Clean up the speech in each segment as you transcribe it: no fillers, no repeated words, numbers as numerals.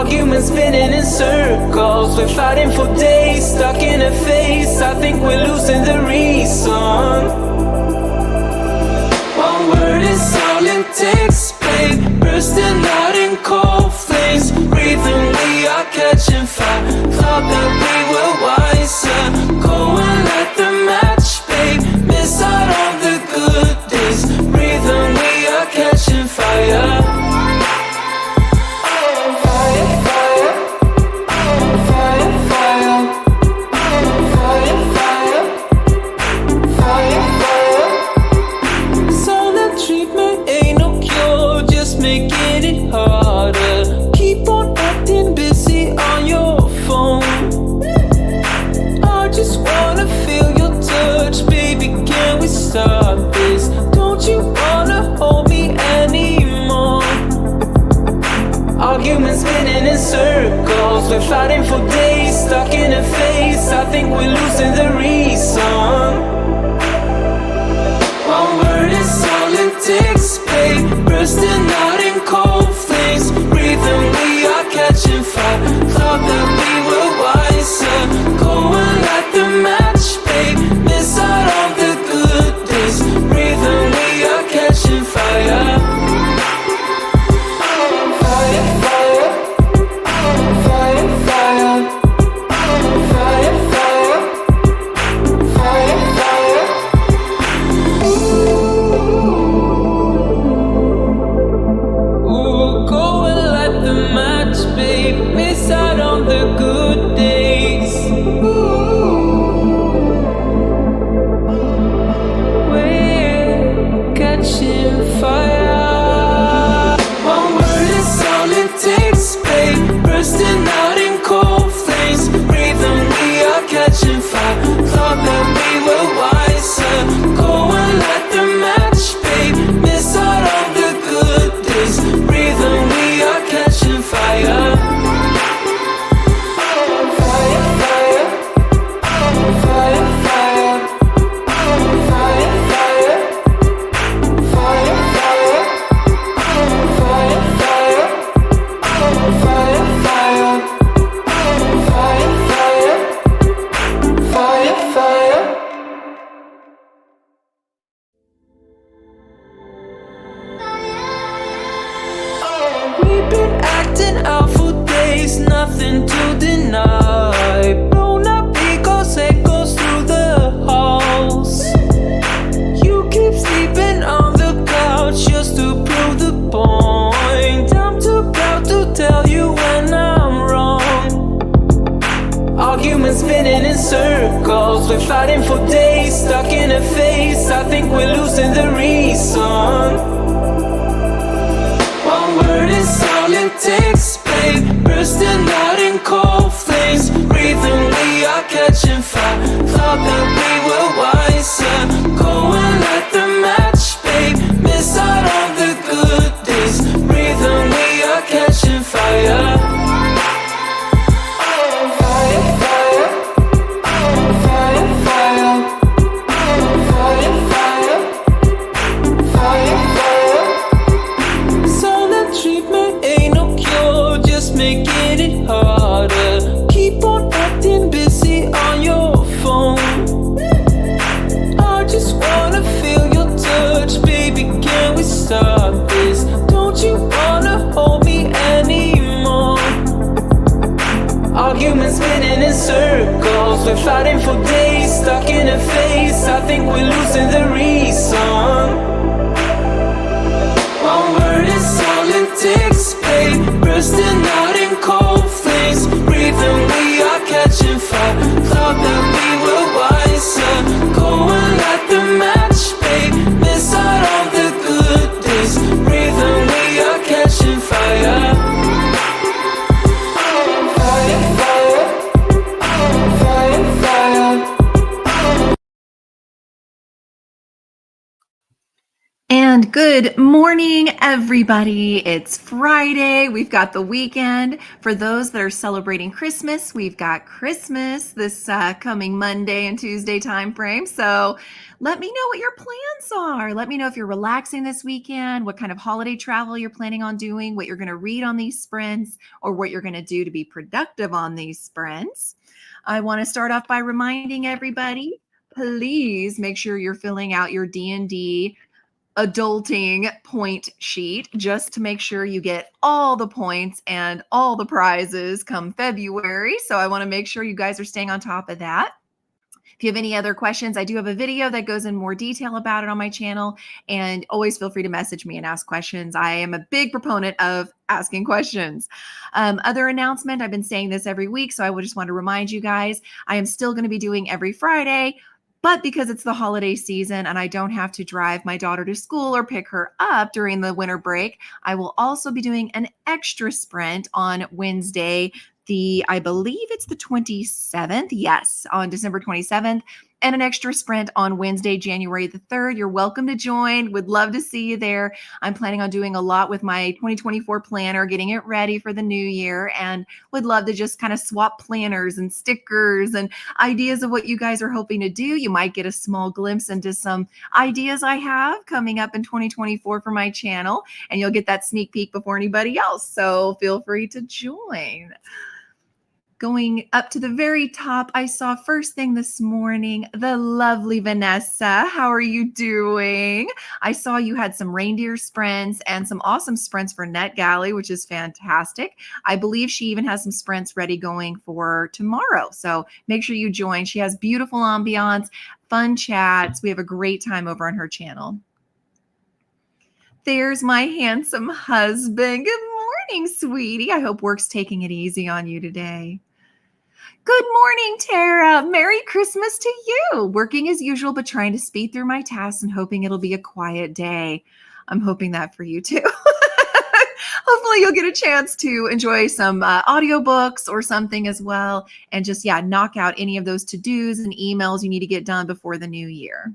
Arguments spinning in circles, we're fighting for days, stuck in a phase. I think we're losing the reason. One word is all it takes, babe. Bursting out in cold flames, breathing, we are catching fire. Thought that we were wiser, go and light the match, babe. Miss out on the good days, breathing, we are catching fire. Arguments spinning in circles, we're fighting for days, stuck in a phase. I think we're losing the reason. One word is all it takes, babe. Bursting out in cold flames, breathing, we are catching fire. Thought that we were wiser, go and light the match, babe. Miss out on the good days, breathing, we are catching fire. Nothing to deny. Blown up egos, echoes through the halls. You keep sleeping on the couch just to prove the point. I'm too proud to tell you when I'm wrong. Arguments spinning in circles, we're fighting for days, stuck in a phase. I think we're losing the reason. One word is all it takes, babe. Bursting out in cold flames, breathing, we are catching fire. Thought that we were wiser, go and light the match, babe. Miss out on the good days, breathing, we are catching fire. Stop this, don't you wanna hold me anymore? Arguments spinning in circles, we're fighting for days, stuck in a phase. I think we're losing the reason. One word is all it takes, babe. Bursting out in cold flames, breathing, we are catching fire. Thought that we were wiser, go and light the match, babe. Miss out on the good days, breathing, we are catching fire. And And good morning, everybody. It's Friday. We've got the weekend. For those that are celebrating Christmas, we've got Christmas this coming Monday and Tuesday time frame. So let me know what your plans are. Let me know if you're relaxing this weekend, what kind of holiday travel you're planning on doing, what you're going to read on these sprints, or what you're going to do to be productive on these sprints. I want to start off by reminding everybody, please make sure you're filling out your D&D adulting point sheet just to make sure you get all the points and all the prizes come February. So I want to make sure you guys are staying on top of that. If you have any other questions, I do have a video that goes in more detail about it on my channel, and always feel free to message me and ask questions. I am a big proponent of asking questions. Other announcement, I've been saying this every week, so I would just want to remind you guys, I am still going to be doing every Friday, but because it's the holiday season and I don't have to drive my daughter to school or pick her up during the winter break, I will also be doing an extra sprint on Wednesday, I believe it's the 27th. Yes, on December 27th, and an extra sprint on Wednesday, January the 3rd. You're welcome to join. Would love to see you there. I'm planning on doing a lot with my 2024 planner, getting it ready for the new year, and would love to just kind of swap planners and stickers and ideas of what you guys are hoping to do. You might get a small glimpse into some ideas I have coming up in 2024 for my channel, and you'll get that sneak peek before anybody else. So feel free to join. Going up to the very top, I saw first thing this morning, the lovely Vanessa. How are you doing? I saw you had some reindeer sprints and some awesome sprints for NetGalley, which is fantastic. I believe she even has some sprints ready going for tomorrow. So make sure you join. She has beautiful ambiance, fun chats. We have a great time over on her channel. There's my handsome husband. Good morning, sweetie. I hope work's taking it easy on you today. Good morning, Tara. Merry Christmas to you. Working as usual, but trying to speed through my tasks and hoping it'll be a quiet day. I'm hoping that for you too. Hopefully you'll get a chance to enjoy some audiobooks or something as well. And just, knock out any of those to-dos and emails you need to get done before the new year.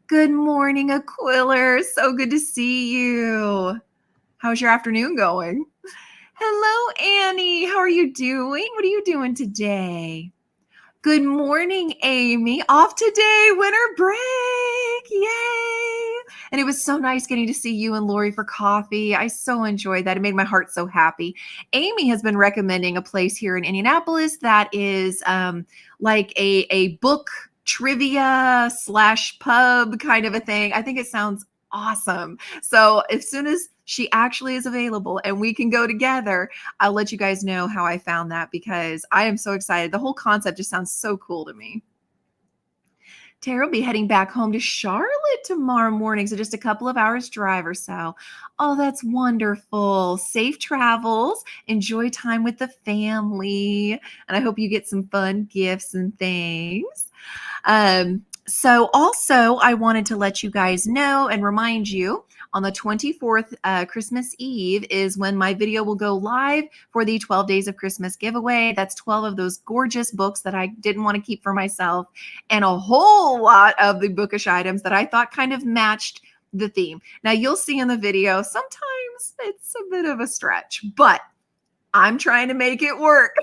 Good morning, Aquiller. So good to see you. How's your afternoon going? Hello, Annie. How are you doing? What are you doing today? Good morning, Amy. Off today, winter break. Yay. And it was so nice getting to see you and Lori for coffee. I so enjoyed that. It made my heart so happy. Amy has been recommending a place here in Indianapolis that is like a book trivia / pub kind of a thing. I think it sounds awesome. So as soon as she actually is available and we can go together, I'll let you guys know how I found that, because I am so excited. The whole concept just sounds so cool to me. Tara will be heading back home to Charlotte tomorrow morning, so just a couple of hours drive or so. Oh, that's wonderful. Safe travels. Enjoy time with the family. And I hope you get some fun gifts and things. So also, I wanted to let you guys know and remind you, on the 24th, Christmas Eve, is when my video will go live for the 12 Days of Christmas giveaway. That's 12 of those gorgeous books that I didn't want to keep for myself, and a whole lot of the bookish items that I thought kind of matched the theme. Now, you'll see in the video, sometimes it's a bit of a stretch, but I'm trying to make it work.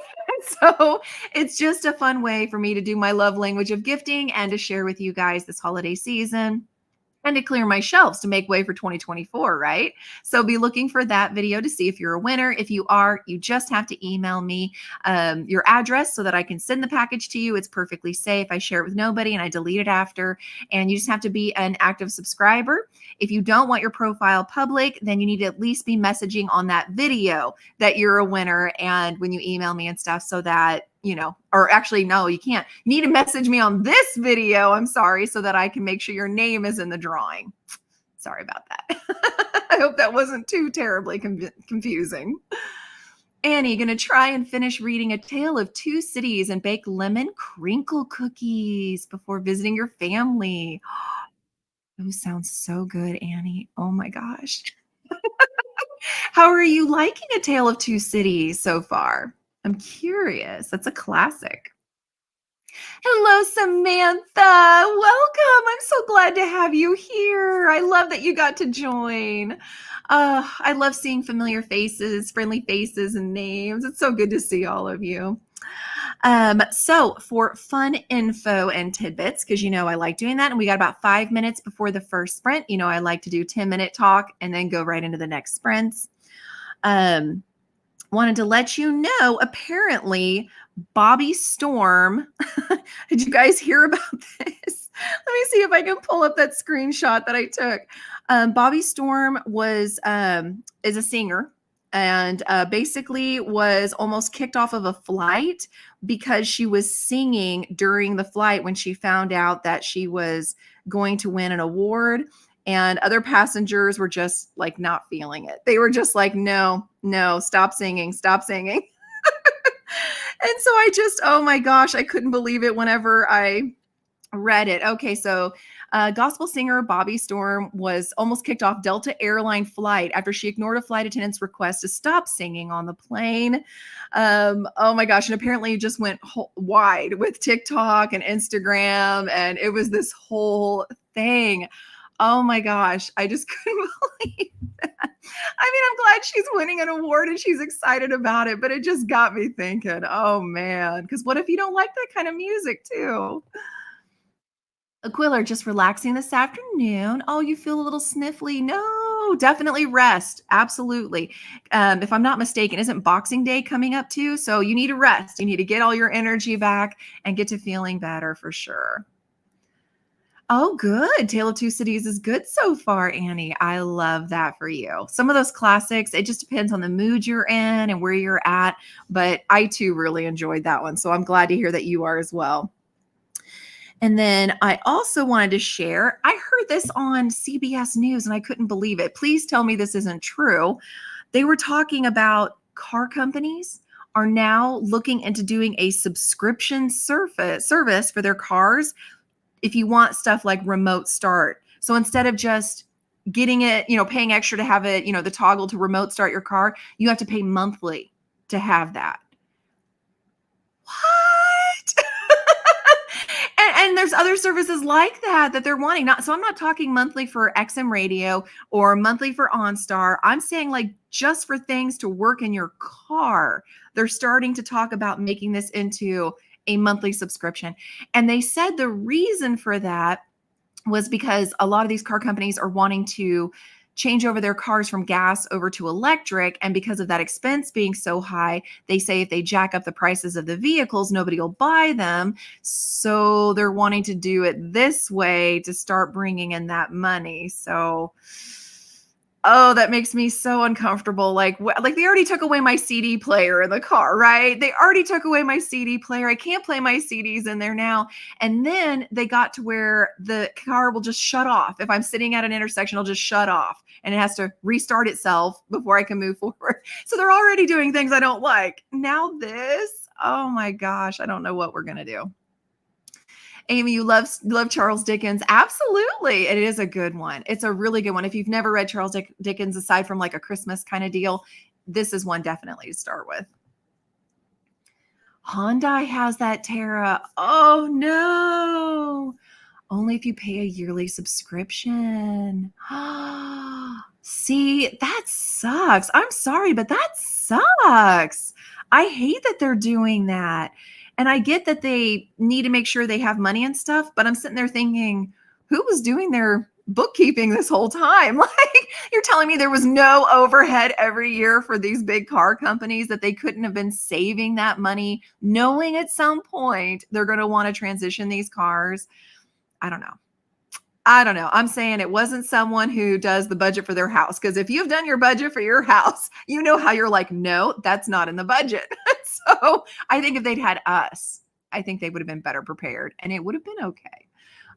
So it's just a fun way for me to do my love language of gifting and to share with you guys this holiday season, and to clear my shelves to make way for 2024, right? So be looking for that video to see if you're a winner. If you are, you just have to email me your address so that I can send the package to you. It's perfectly safe. I share it with nobody and I delete it after. And you just have to be an active subscriber. If you don't want your profile public, then you need to at least be messaging on that video that you're a winner, and when you email me and stuff, so that, or actually, no, you can't. You need to message me on this video, I'm sorry, so that I can make sure your name is in the drawing. Sorry about that. I hope that wasn't too terribly confusing. Annie, going to try and finish reading A Tale of Two Cities and bake lemon crinkle cookies before visiting your family. Those sounds so good, Annie. Oh my gosh. How are you liking A Tale of Two Cities so far? I'm curious. That's a classic. Hello, Samantha. Welcome. I'm so glad to have you here. I love that you got to join. I love seeing familiar faces, friendly faces, and names. It's so good to see all of you. So for fun info and tidbits, because I like doing that, and we got about 5 minutes before the first sprint. I like to do 10-minute talk and then go right into the next sprints. Wanted to let you know, apparently, Bobby Storm. Did you guys hear about this? Let me see if I can pull up that screenshot that I took. Bobby Storm is a singer, and basically was almost kicked off of a flight because she was singing during the flight when she found out that she was going to win an award. And other passengers were just like not feeling it. They were just like, no, stop singing, stop singing. And so oh my gosh, I couldn't believe it whenever I read it. Okay, so gospel singer Bobby Storm was almost kicked off Delta airline flight after she ignored a flight attendant's request to stop singing on the plane. Oh my gosh, and apparently it just went wide with TikTok and Instagram, and it was this whole thing. Oh my gosh, I just couldn't believe that. I'm glad she's winning an award and she's excited about it, but it just got me thinking, oh man, because what if you don't like that kind of music too? Aquila, just relaxing this afternoon. Oh, you feel a little sniffly. No, definitely rest. Absolutely. If I'm not mistaken, isn't Boxing Day coming up too? So you need to rest. You need to get all your energy back and get to feeling better for sure. Oh, good. Tale of Two Cities is good so far, Annie. I love that for you. Some of those classics, it just depends on the mood you're in and where you're at. But I too really enjoyed that one. So I'm glad to hear that you are as well. And then I also wanted to share, I heard this on CBS News and I couldn't believe it. Please tell me this isn't true. They were talking about car companies are now looking into doing a subscription service for their cars if you want stuff like remote start. So instead of just getting it, paying extra to have it, the toggle to remote start your car, you have to pay monthly to have that. What? and there's other services like that they're wanting. So I'm not talking monthly for XM Radio or monthly for OnStar. I'm saying like just for things to work in your car. They're starting to talk about making this into a monthly subscription. And they said the reason for that was because a lot of these car companies are wanting to change over their cars from gas over to electric. And because of that expense being so high, they say if they jack up the prices of the vehicles, nobody will buy them. So they're wanting to do it this way to start bringing in that money. So oh, that makes me so uncomfortable. Like they already took away my CD player in the car, right? They already took away my CD player. I can't play my CDs in there now. And then they got to where the car will just shut off. If I'm sitting at an intersection, it'll just shut off and it has to restart itself before I can move forward. So they're already doing things I don't like. Now this, oh my gosh, I don't know what we're going to do. Amy, you love Charles Dickens. Absolutely. It is a good one. It's a really good one. If you've never read Charles Dickens, aside from like a Christmas kind of deal, this is one definitely to start with. Hyundai has that, Tara. Oh no. Only if you pay a yearly subscription. See, that sucks. I'm sorry, but that sucks. I hate that they're doing that. And I get that they need to make sure they have money and stuff, but I'm sitting there thinking, who was doing their bookkeeping this whole time? Like, you're telling me there was no overhead every year for these big car companies, that they couldn't have been saving that money, knowing at some point they're going to want to transition these cars? I don't know. I'm saying it wasn't someone who does the budget for their house. Because if you've done your budget for your house, you know how you're like, no, that's not in the budget. So I think if they'd had us, I think they would have been better prepared and it would have been okay.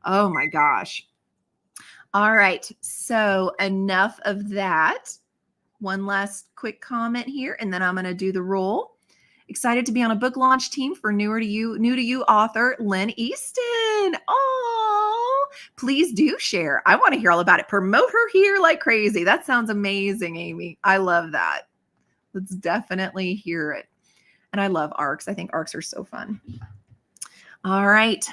Oh my gosh. All right. So enough of that. One last quick comment here, and then I'm going to do the roll. Excited to be on a book launch team for new to you author Lynn Easton. Oh, please do share. I want to hear all about it. Promote her here like crazy. That sounds amazing, Amy. I love that. Let's definitely hear it. And I love ARCs. I think ARCs are so fun. All right.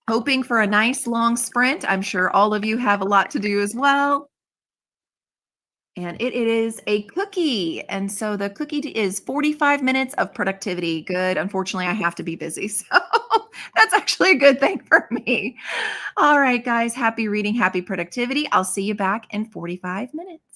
Hoping for a nice long sprint. I'm sure all of you have a lot to do as well. And it is a cookie. And so the cookie is 45 minutes of productivity. Good. Unfortunately, I have to be busy. So that's actually a good thing for me. All right, guys. Happy reading, happy productivity. I'll see you back in 45 minutes.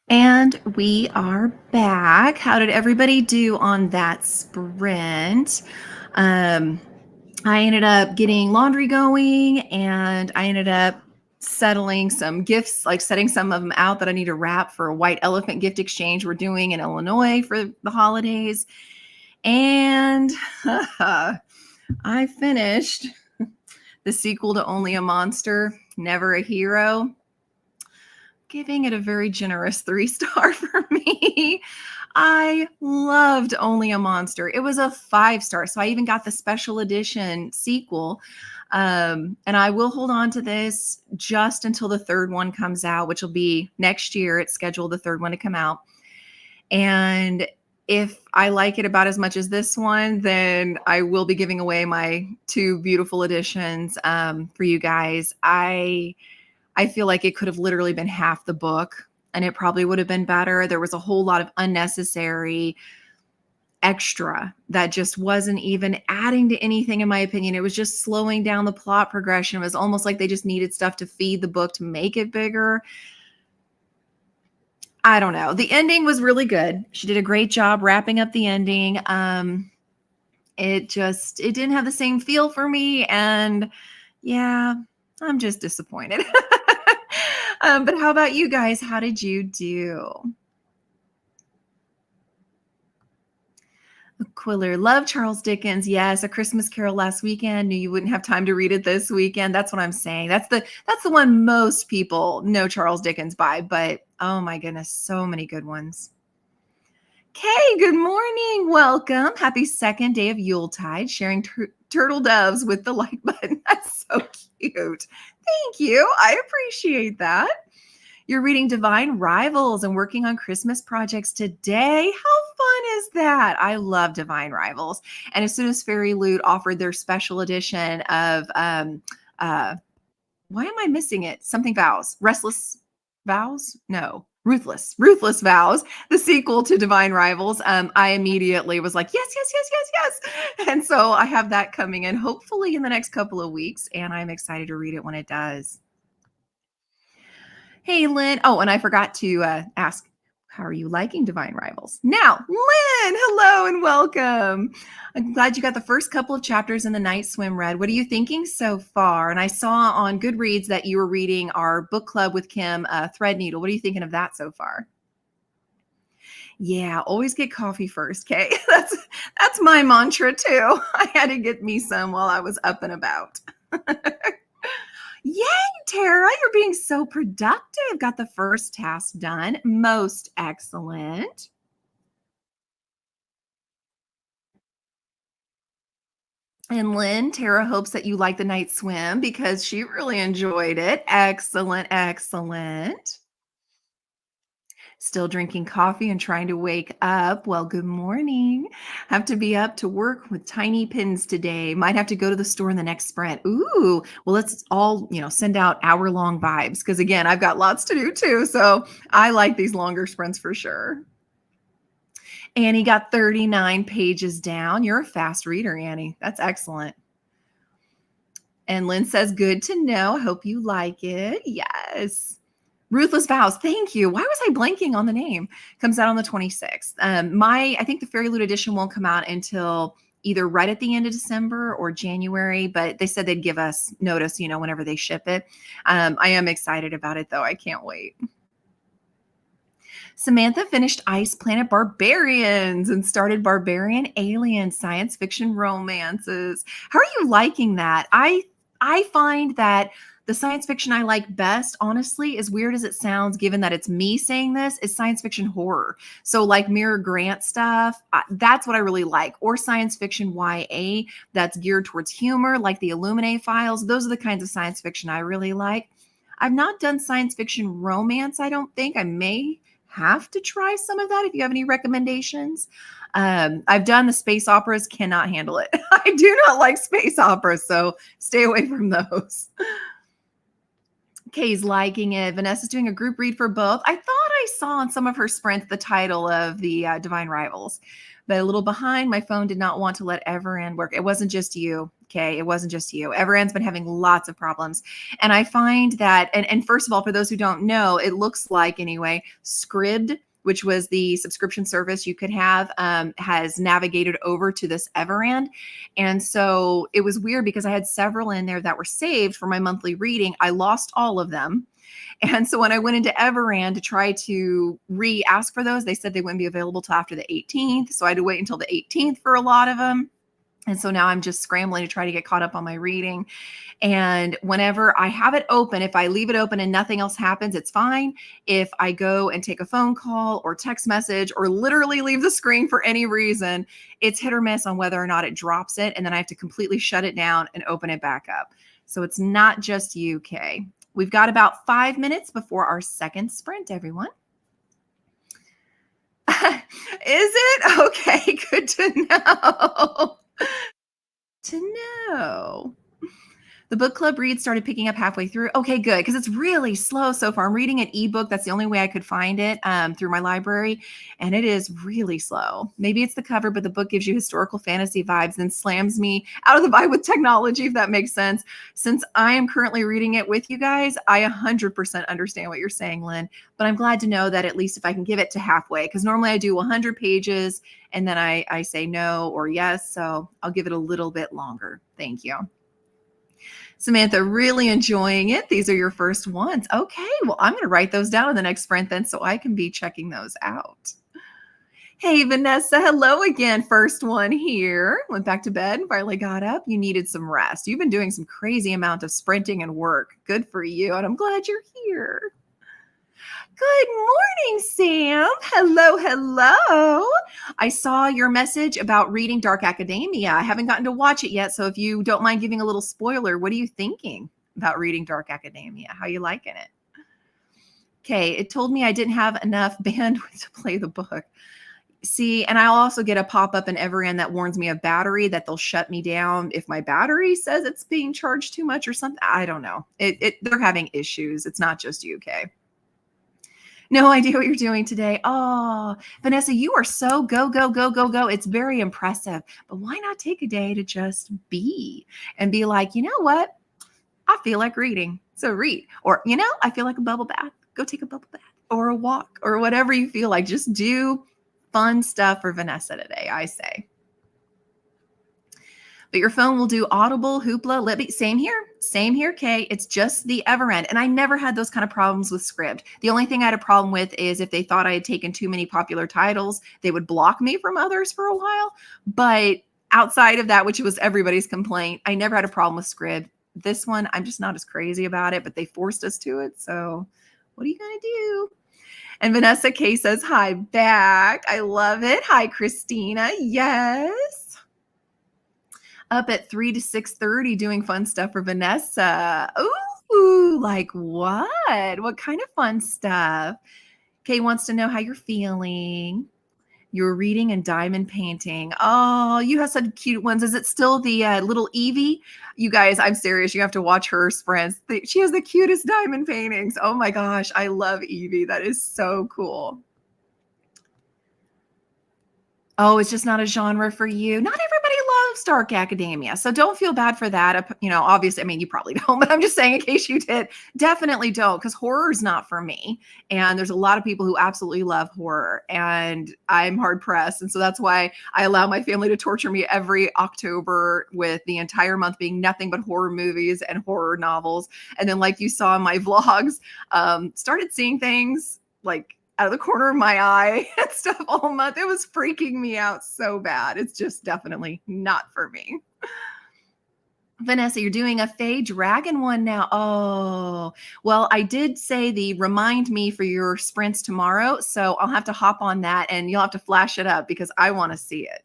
And we are back. How did everybody do on that sprint? Um, I ended up getting laundry going and I ended up settling some gifts, like setting some of them out that I need to wrap for a white elephant gift exchange we're doing in Illinois for the holidays. And I finished the sequel to Only a Monster, Never a Hero, giving it a very generous 3-star for me. I loved Only a Monster. It was a 5-star. So I even got the special edition sequel. And I will hold on to this just until the third one comes out, which will be next year. It's scheduled the third one to come out. And if I like it about as much as this one, then I will be giving away my 2 beautiful editions for you guys. I feel like it could have literally been half the book and it probably would have been better. There was a whole lot of unnecessary extra that just wasn't even adding to anything, in my opinion. It was just slowing down the plot progression. It was almost like they just needed stuff to feed the book to make it bigger. I don't know. The ending was really good. She did a great job wrapping up the ending. It didn't have the same feel for me. And yeah, I'm just disappointed. But how about you guys? How did you do? Quiller, love Charles Dickens. Yes, A Christmas Carol last weekend. Knew you wouldn't have time to read it this weekend. That's what I'm saying. That's the one most people know Charles Dickens by, but oh my goodness, so many good ones. Kay, good morning. Welcome. Happy second day of Yuletide, sharing turtle doves with the like button. That's so cute. Thank you. I appreciate that. You're reading Divine Rivals and working on Christmas projects today. How fun is that? I love Divine Rivals. And as soon as Fairy Loot offered their special edition of why am I missing it? Something Vows. Restless Vows? No. Ruthless Vows, the sequel to Divine Rivals. I immediately was like, yes, yes, yes, yes, yes. And so I have that coming in hopefully in the next couple of weeks. And I'm excited to read it when it does. Hey, Lynn. Oh, and I forgot to ask, how are you liking Divine Rivals? Now, Lynn, hello and welcome. I'm glad you got the first couple of chapters in the Night Swim read. What are you thinking so far? And I saw on Goodreads that you were reading our book club with Kim, Threadneedle. What are you thinking of that so far? Yeah, always get coffee first, Kay. That's my mantra too. I had to get me some while I was up and about. Yay, Tara, you're being so productive. Got the first task done. Most excellent. And Lynn, Tara hopes that you like the night swim because she really enjoyed it. Excellent, excellent. Still drinking coffee and trying to wake up. Well, good morning. Have to be up to work with tiny pins today. Might have to go to the store in the next sprint. Ooh, well, let's all, send out hour-long vibes because again, I've got lots to do too. So I like these longer sprints for sure. Annie got 39 pages down. You're a fast reader, Annie. That's excellent. And Lynn says, good to know. Hope you like it. Yes. Ruthless Vows. Thank you. Why was I blanking on the name? Comes out on the 26th. I think the Fairy Loot edition won't come out until either right at the end of December or January, but they said they'd give us notice, whenever they ship it. I am excited about it though. I can't wait. Samantha finished Ice Planet Barbarians and started Barbarian Alien science fiction romances. How are you liking that? I find that the science fiction I like best, honestly, as weird as it sounds, given that it's me saying this, is science fiction horror. So like Mira Grant stuff, that's what I really like. Or science fiction YA that's geared towards humor, like the Illuminae files. Those are the kinds of science fiction I really like. I've not done science fiction romance, I don't think. I may have to try some of that if you have any recommendations. I've done the space operas, cannot handle it. I do not like space operas, so stay away from those. Kay's liking it. Vanessa's doing a group read for both. I thought I saw on some of her sprints the title of the Divine Rivals, but a little behind. My phone did not want to let Everend work. It wasn't just you. Okay. It wasn't just you. Everand's been having lots of problems. And I find that, and first of all, for those who don't know, it looks like anyway, Scribd, which was the subscription service you could have, has navigated over to this Everand. And so it was weird because I had several in there that were saved for my monthly reading. I lost all of them. And so when I went into Everand to try to re-ask for those, they said they wouldn't be available till after the 18th. So I had to wait until the 18th for a lot of them. And so now I'm just scrambling to try to get caught up on my reading. And whenever I have it open, if I leave it open and nothing else happens, it's fine. If I go and take a phone call or text message or literally leave the screen for any reason, it's hit or miss on whether or not it drops it. And then I have to completely shut it down and open it back up. So it's not just UK. We've got about 5 minutes before our second sprint, everyone. Is it? Okay, good to know. To know. The book club read started picking up halfway through. Okay, good, because it's really slow so far. I'm reading an ebook. That's the only way I could find it through my library, and it is really slow. Maybe it's the cover, but the book gives you historical fantasy vibes and slams me out of the vibe with technology, if that makes sense. Since I am currently reading it with you guys, I 100% understand what you're saying, Lynn, but I'm glad to know that at least if I can give it to halfway, because normally I do 100 pages, and then I say no or yes, so I'll give it a little bit longer. Thank you. Samantha, really enjoying it. These are your first ones. Okay, well, I'm going to write those down in the next sprint then so I can be checking those out. Hey, Vanessa, hello again. First one here. Went back to bed and finally got up. You needed some rest. You've been doing some crazy amount of sprinting and work. Good for you, and I'm glad you're here. Good morning, Sam. Hello, hello. I saw your message about reading Dark Academia. I haven't gotten to watch it yet, so if you don't mind giving a little spoiler, what are you thinking about reading Dark Academia? How are you liking it? Okay, it told me I didn't have enough bandwidth to play the book. See, and I'll also get a pop-up in Everand that warns me of battery, that they'll shut me down if my battery says it's being charged too much or something. I don't know. They're having issues. It's not just UK. No idea what you're doing today. Oh, Vanessa, you are so go, go, go, go, go. It's very impressive. But why not take a day to just be and be like, you know what? I feel like reading. So read. Or, you know, I feel like a bubble bath. Go take a bubble bath or a walk or whatever you feel like. Just do fun stuff for Vanessa today, I say. But your phone will do Audible, Hoopla, Libby. Same here, Kay. It's just the Everend. And I never had those kind of problems with Scribd. The only thing I had a problem with is if they thought I had taken too many popular titles, they would block me from others for a while. But outside of that, which was everybody's complaint, I never had a problem with Scribd. This one, I'm just not as crazy about it, but they forced us to it. So what are you going to do? And Vanessa K says, hi back. I love it. Hi, Christina. Yes. Up at 3 to 6:30 doing fun stuff for Vanessa. Ooh, like what? What kind of fun stuff? Kay wants to know how you're feeling. You're reading and diamond painting. Oh, you have such cute ones. Is it still the little Evie? You guys, I'm serious. You have to watch her sprints. She has the cutest diamond paintings. Oh my gosh, I love Evie. That is so cool. Oh, it's just not a genre for you. Not everybody loves Dark Academia, so don't feel bad for that. You know, obviously, I mean, you probably don't, but I'm just saying in case you did, definitely don't, because horror is not for me. And there's a lot of people who absolutely love horror, and I'm hard pressed. And so that's why I allow my family to torture me every October with the entire month being nothing but horror movies and horror novels. And then, like you saw in my vlogs, started seeing things like out of the corner of my eye and stuff all month. It was freaking me out so bad. It's just definitely not for me. Vanessa, you're doing a Fae Dragon one now. Oh, well, I did say the remind me for your sprints tomorrow. So I'll have to hop on that and you'll have to flash it up because I want to see it.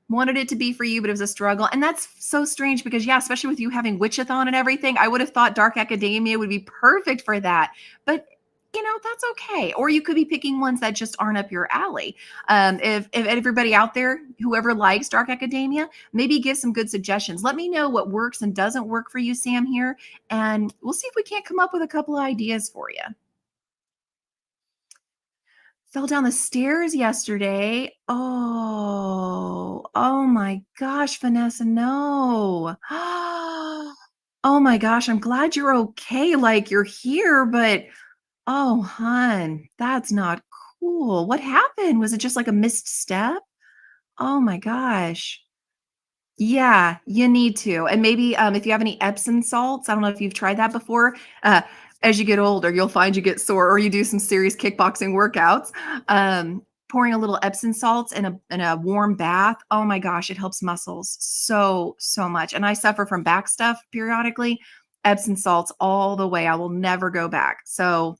Wanted it to be for you, but it was a struggle. And that's so strange because, yeah, especially with you having Witchathon and everything, I would have thought Dark Academia would be perfect for that. But you know, that's okay. Or you could be picking ones that just aren't up your alley. If everybody out there, whoever likes Dark Academia, maybe give some good suggestions. Let me know what works and doesn't work for you, Sam, here. And we'll see if we can't come up with a couple of ideas for you. Fell down the stairs yesterday. Oh my gosh, Vanessa, no. Oh my gosh, I'm glad you're okay. Like you're here, but oh, hun, that's not cool. What happened? Was it just like a missed step? Oh my gosh. Yeah, you need to. And maybe if you have any Epsom salts, I don't know if you've tried that before. Uh, as you get older, you'll find you get sore or you do some serious kickboxing workouts. Pouring a little Epsom salts in a warm bath. Oh my gosh, it helps muscles so much. And I suffer from back stuff periodically. Epsom salts all the way. I will never go back. So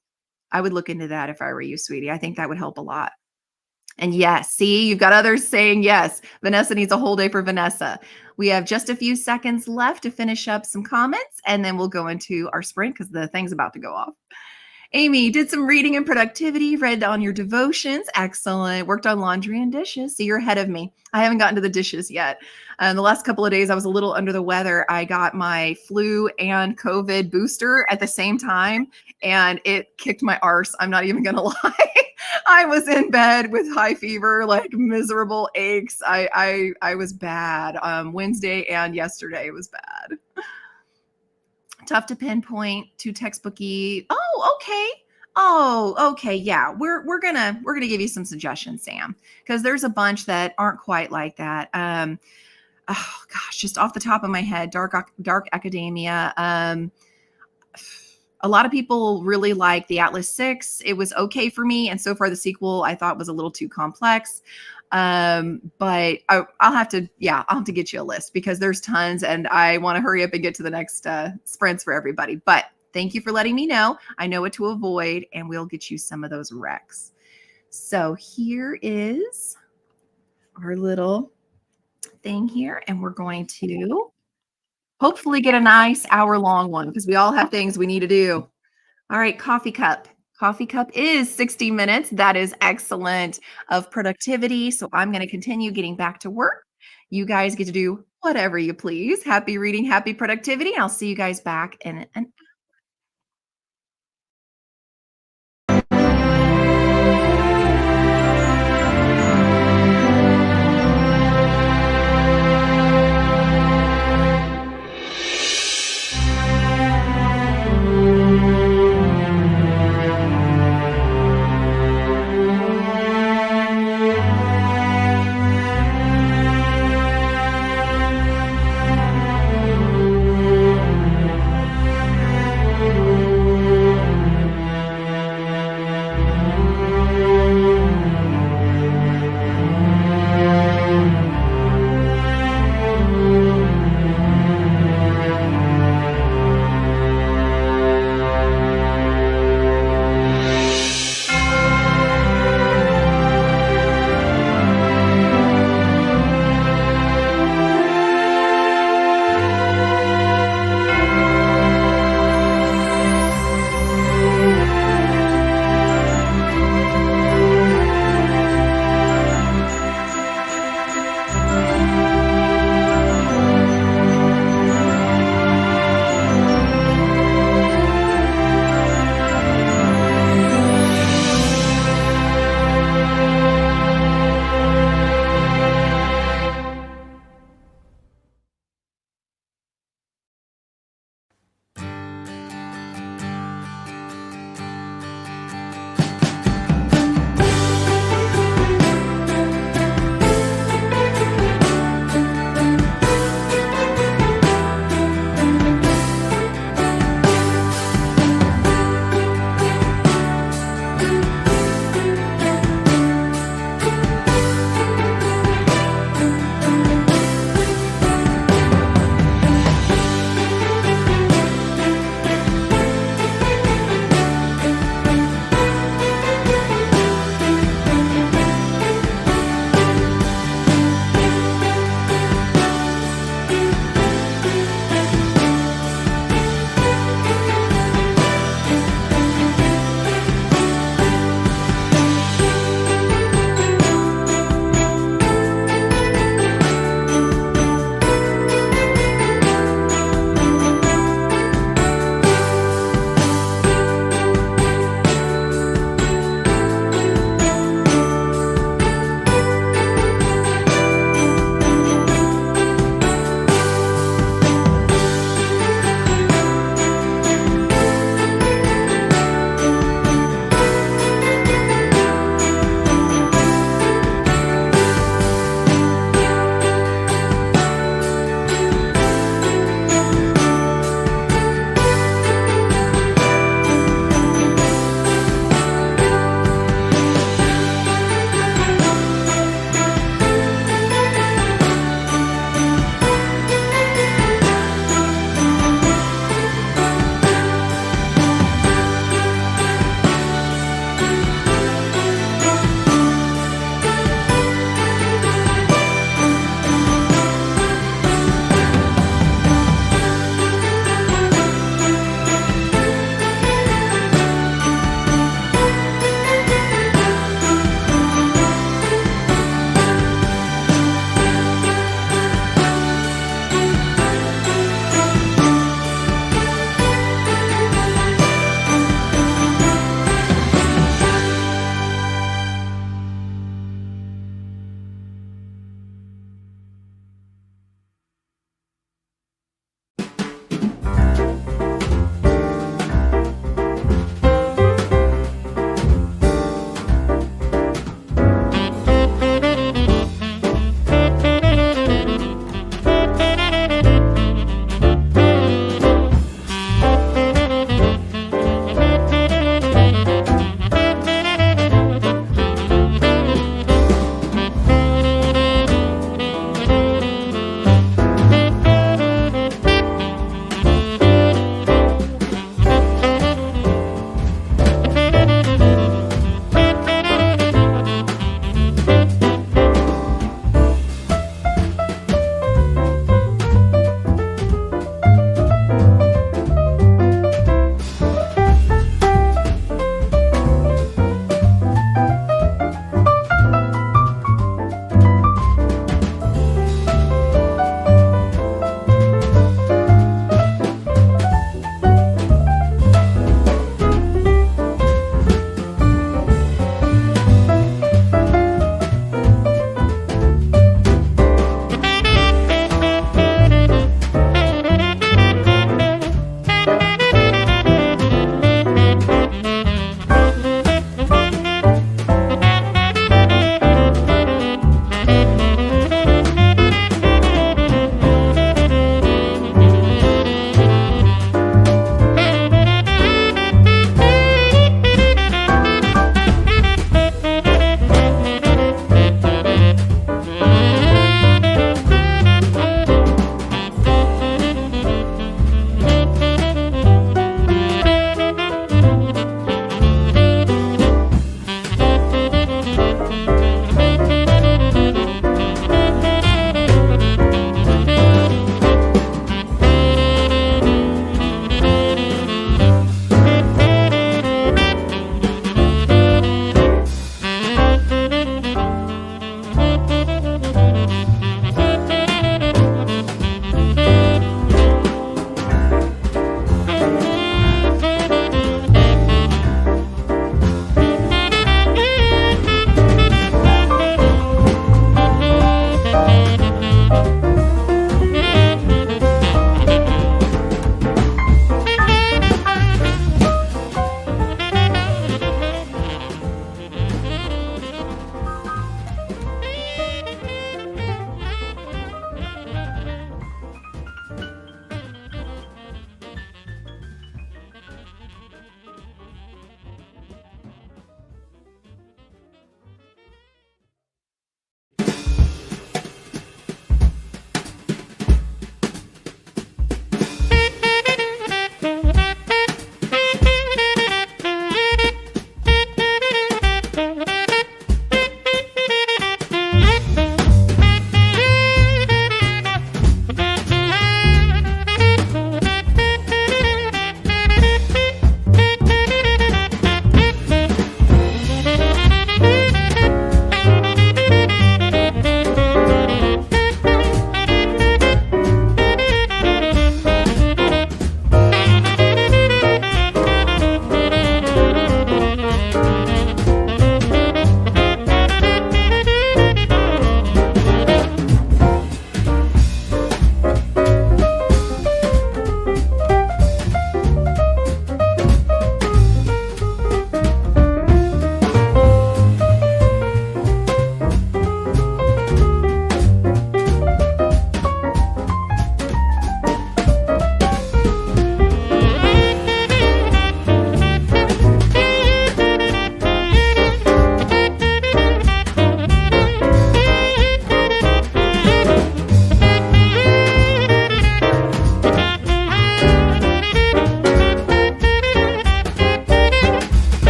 I would look into that if I were you, sweetie. I think that would help a lot. And yes, see, you've got others saying yes. Vanessa needs a whole day for Vanessa. We have just a few seconds left to finish up some comments, and then we'll go into our sprint because the thing's about to go off. Amy did some reading and productivity, read on your devotions. Excellent. Worked on laundry and dishes. So you're ahead of me. I haven't gotten to the dishes yet. The last couple of days, I was a little under the weather. I got my flu and COVID booster at the same time, and it kicked my arse. I'm not even going to lie. I was in bed with high fever, like miserable aches. I was bad. Wednesday and yesterday was bad. Tough to pinpoint, too textbooky. Oh, okay. Oh, okay. Yeah, we're gonna give you some suggestions, Sam, because there's a bunch that aren't quite like that. Oh gosh, just off the top of my head, Dark Academia. A lot of people really like the Atlas 6. It was okay for me, and so far the sequel I thought was a little too complex. But I'll have to get you a list because there's tons and I want to hurry up and get to the next sprints for everybody. But thank you for letting me know. I know what to avoid and we'll get you some of those recs. So here is our little thing here, and we're going to hopefully get a nice hour-long one because we all have things we need to do. All right, coffee cup. Coffee cup is 60 minutes. That is excellent of productivity. So I'm going to continue getting back to work. You guys get to do whatever you please. Happy reading, happy productivity. I'll see you guys back in an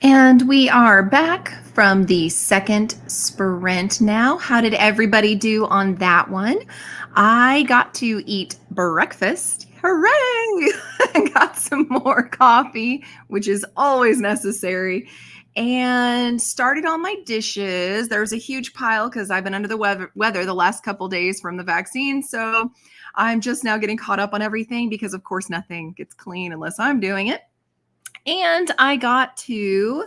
And we are back from the second sprint now. How did everybody do on that one? I got to eat breakfast. Hooray! I got some more coffee, which is always necessary, and started on my dishes. There was a huge pile because I've been under the weather the last couple days from the vaccine. So I'm just now getting caught up on everything because, of course, nothing gets clean unless I'm doing it. And I got to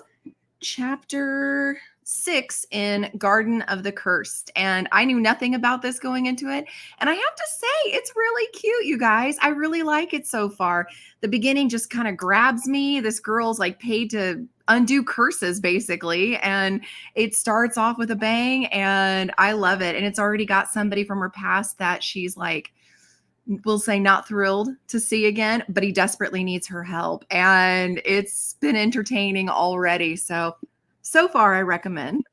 chapter 6 in Garden of the Cursed. And I knew nothing about this going into it. And I have to say, it's really cute, you guys. I really like it so far. The beginning just kind of grabs me. This girl's like paid to undo curses, basically. And it starts off with a bang. And I love it. And it's already got somebody from her past that she's like, we'll say not thrilled to see again, but he desperately needs her help. And it's been entertaining already. So far, I recommend.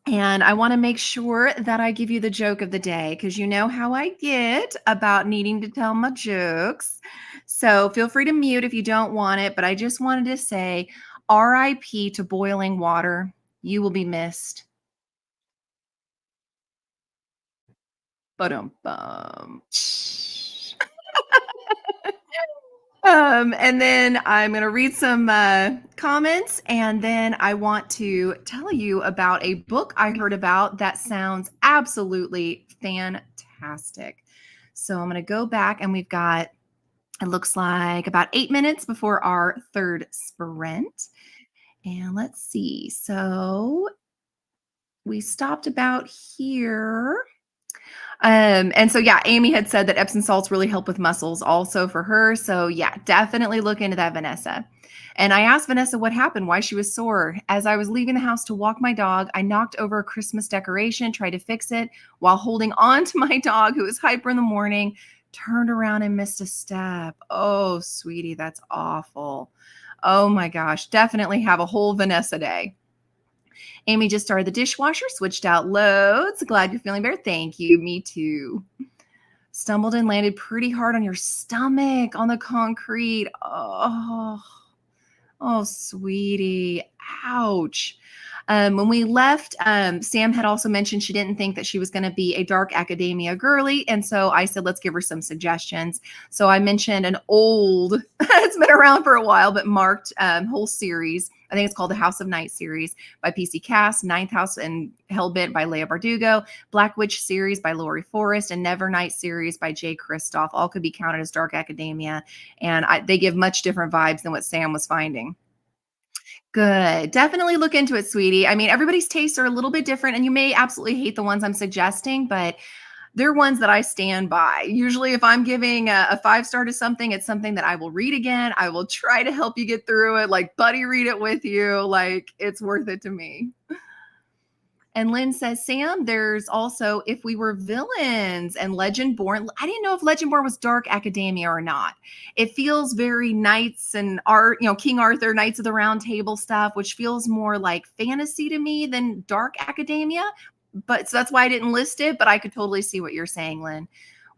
And I want to make sure that I give you the joke of the day because you know how I get about needing to tell my jokes. So feel free to mute if you don't want it. But I just wanted to say RIP to boiling water. You will be missed. Ba-dum-bum. And then I'm going to read some comments, and then I want to tell you about a book I heard about that sounds absolutely fantastic. So I'm going to go back, and we've got, it looks like about 8 minutes before our third sprint. And let's see. So we stopped about here. And so yeah, Amy had said that Epsom salts really help with muscles also for her. So yeah, definitely look into that, Vanessa. And I asked Vanessa what happened, why she was sore. As I was leaving the house to walk my dog, I knocked over a Christmas decoration, tried to fix it while holding on to my dog who was hyper in the morning, turned around and missed a step. Oh, sweetie, that's awful. Oh my gosh, definitely have a whole Vanessa day. Amy just started the dishwasher, switched out loads. Glad you're feeling better. Thank you. Me too. Stumbled and landed pretty hard on your stomach on the concrete. Oh, sweetie. Ouch. When we left, Sam had also mentioned she didn't think that she was going to be a dark academia girly. And so I said, let's give her some suggestions. So I mentioned an old, it's been around for a while, but marked whole series. I think it's called the House of Night series by PC Cass, Ninth House and Hellbent by Leah Bardugo, Black Witch series by Laurie Forrest, and Nevernight series by Jay Kristoff. All could be counted as dark academia. And they give much different vibes than what Sam was finding. Good. Definitely look into it, sweetie. I mean, everybody's tastes are a little bit different, and you may absolutely hate the ones I'm suggesting, but they're ones that I stand by. Usually, if I'm giving a 5-star to something, it's something that I will read again. I will try to help you get through it, like buddy read it with you. Like it's worth it to me. And Lynn says, Sam, there's also If We Were Villains and Legendborn. I didn't know if Legendborn was dark academia or not. It feels very knights and art, King Arthur, Knights of the Round Table stuff, which feels more like fantasy to me than dark academia. But so that's why I didn't list it, but I could totally see what you're saying, Lynn.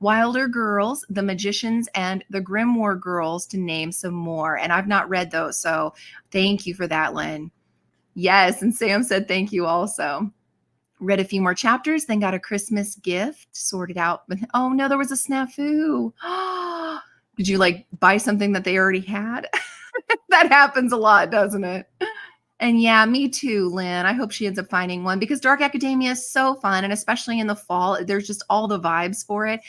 Wilder Girls, The Magicians, and The Grimoire Girls, to name some more. And I've not read those. So thank you for that, Lynn. Yes. And Sam said thank you also. Read a few more chapters, then got a Christmas gift sorted out. But oh no, there was a snafu. Did you like buy something that they already had? That happens a lot, doesn't it? And yeah, me too, Lynn. I hope she ends up finding one because dark academia is so fun. And especially in the fall, there's just all the vibes for it.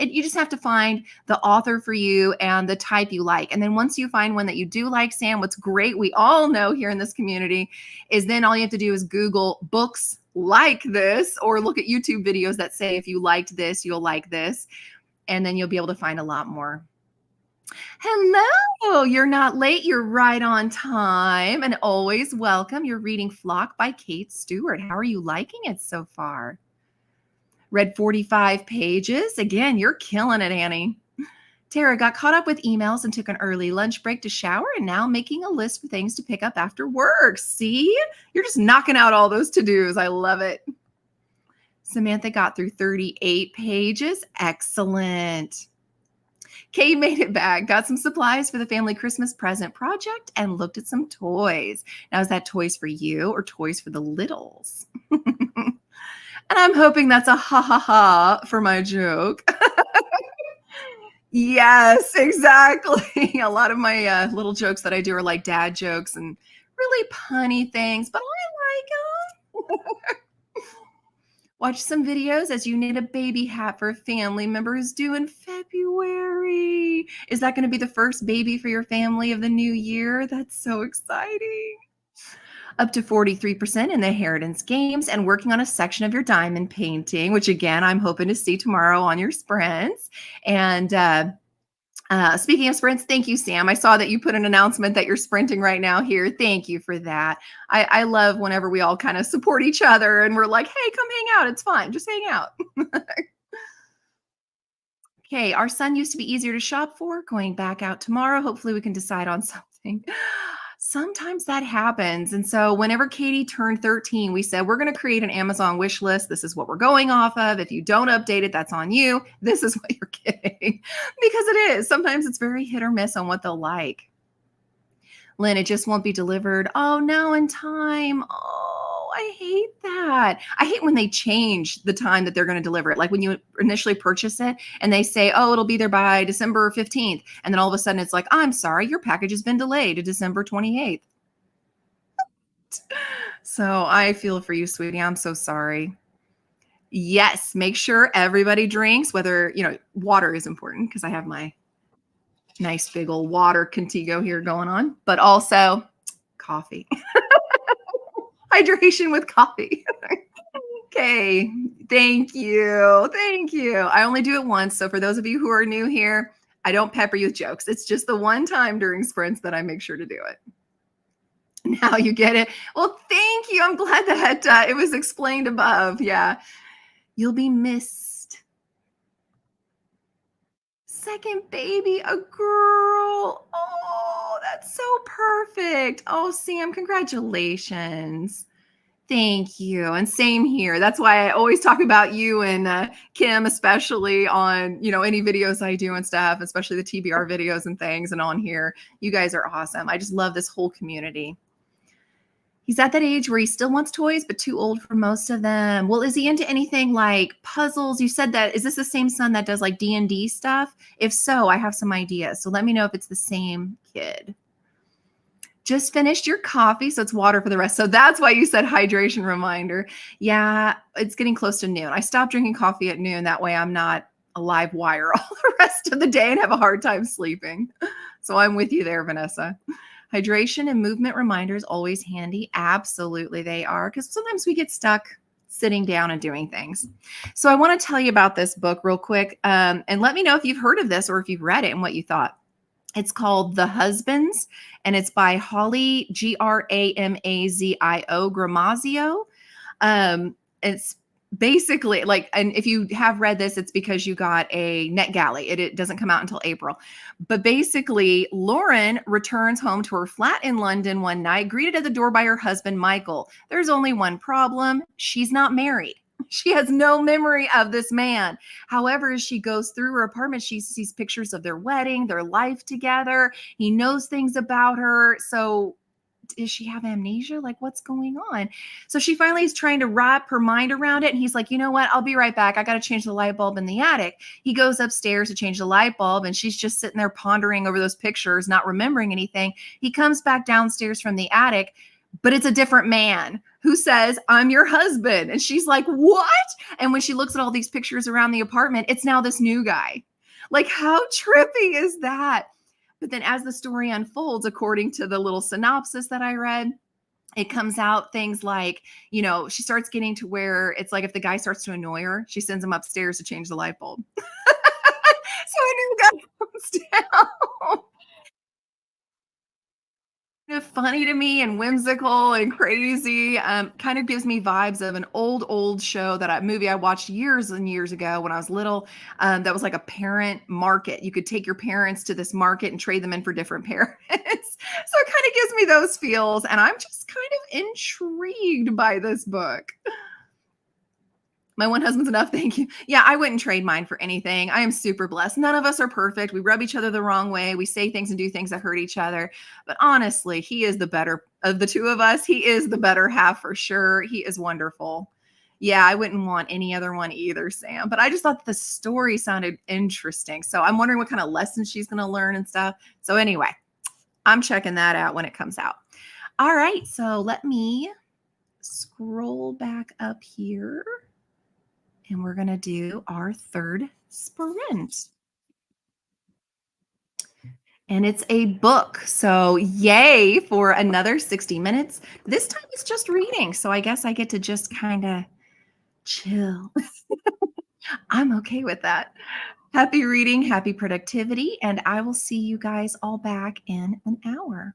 You just have to find the author for you and the type you like. And then once you find one that you do like, Sam, what's great, we all know here in this community, is then all you have to do is Google books like this or look at YouTube videos that say, if you liked this, you'll like this. And then you'll be able to find a lot more. Hello, you're not late. You're right on time and always welcome. You're reading Flock by Kate Stewart. How are you liking it so far? Read 45 pages. Again, you're killing it, Annie. Tara got caught up with emails and took an early lunch break to shower and now making a list for things to pick up after work. See? You're just knocking out all those to-dos. I love it. Samantha got through 38 pages. Excellent. Kay made it back, got some supplies for the family Christmas present project, and looked at some toys. Now, is that toys for you or toys for the littles? And I'm hoping that's a ha ha ha for my joke. Yes, exactly. A lot of my little jokes that I do are like dad jokes and really punny things, but I like them. Watch some videos as you knit a baby hat for a family member who's due in February. Is that going to be the first baby for your family of the new year? That's so exciting. Up to 43% in the Inheritance Games and working on a section of your diamond painting, which again, I'm hoping to see tomorrow on your sprints. And speaking of sprints, thank you, Sam. I saw that you put an announcement that you're sprinting right now here. Thank you for that. I love whenever we all kind of support each other and we're like, hey, come hang out. It's fine. Just hang out. Okay, our son used to be easier to shop for. Going back out tomorrow. Hopefully, we can decide on something. Sometimes that happens. And so, whenever Katie turned 13, we said, we're going to create an Amazon wish list. This is what we're going off of. If you don't update it, that's on you. This is what you're getting. Because it is. Sometimes it's very hit or miss on what they'll like. Lynn, it just won't be delivered. Oh, no, in time. Oh, I hate that. I hate when they change the time that they're going to deliver it. Like when you initially purchase it and they say, oh, it'll be there by December 15th. And then all of a sudden it's like, I'm sorry, your package has been delayed to December 28th. So I feel for you, sweetie. I'm so sorry. Yes, make sure everybody drinks, whether, water is important because I have my nice big old water Contigo here going on, but also coffee. Hydration with coffee. Okay. Thank you. Thank you. I only do it once. So for those of you who are new here, I don't pepper you with jokes. It's just the one time during sprints that I make sure to do it. Now you get it. Well, thank you. I'm glad that it was explained above. Yeah. You'll be missed. Second baby, a girl. Oh, that's so perfect. Oh, Sam, congratulations. Thank you. And same here. That's why I always talk about you and Kim, especially on, any videos I do and stuff, especially the TBR videos and things and on here. You guys are awesome. I just love this whole community. He's at that age where he still wants toys, but too old for most of them. Well, is he into anything like puzzles? You said that. Is this the same son that does like D&D stuff? If so, I have some ideas. So let me know if it's the same kid. Just finished your coffee, so it's water for the rest. So that's why you said hydration reminder. Yeah, it's getting close to noon. I stopped drinking coffee at noon. That way I'm not a live wire all the rest of the day and have a hard time sleeping. So I'm with you there, Vanessa. Hydration and movement reminders always handy. Absolutely they are, because sometimes we get stuck sitting down and doing things. So I want to tell you about this book real quick, and let me know if you've heard of this or if you've read it and what you thought. It's called The Husbands, and it's by Holly, Gramazio, Gramazio. It's basically and if you have read this, it's because you got a NetGalley. It doesn't come out until April. But basically, Lauren returns home to her flat in London one night, greeted at the door by her husband, Michael. There's only one problem. She's not married. She has no memory of this man. However, as she goes through her apartment, she sees pictures of their wedding, their life together. He knows things about her. So does she have amnesia? Like, what's going on? So she finally is trying to wrap her mind around it. And he's like, you know what? I'll be right back. I got to change the light bulb in the attic. He goes upstairs to change the light bulb, and she's just sitting there pondering over those pictures, not remembering anything. He comes back downstairs from the attic, but it's a different man who says, I'm your husband. And she's like, what? And when she looks at all these pictures around the apartment, it's now this new guy. Like, how trippy is that? But then as the story unfolds, according to the little synopsis that I read, it comes out things like, she starts getting to where it's like if the guy starts to annoy her, she sends him upstairs to change the light bulb. So a new guy comes down. Funny to me and whimsical and crazy. Kind of gives me vibes of an old show movie I watched years and years ago when I was little. That was like a parent market. You could take your parents to this market and trade them in for different parents. So it kind of gives me those feels, and I'm just kind of intrigued by this book. My one husband's enough. Thank you. Yeah, I wouldn't trade mine for anything. I am super blessed. None of us are perfect. We rub each other the wrong way. We say things and do things that hurt each other. But honestly, he is the better of the two of us. He is the better half for sure. He is wonderful. Yeah, I wouldn't want any other one either, Sam. But I just thought the story sounded interesting. So I'm wondering what kind of lessons she's going to learn and stuff. So anyway, I'm checking that out when it comes out. All right. So let me scroll back up here. And we're going to do our third sprint. And it's a book. So, yay for another 60 minutes. This time it's just reading. So, I guess I get to just kind of chill. I'm okay with that. Happy reading, happy productivity. And I will see you guys all back in an hour.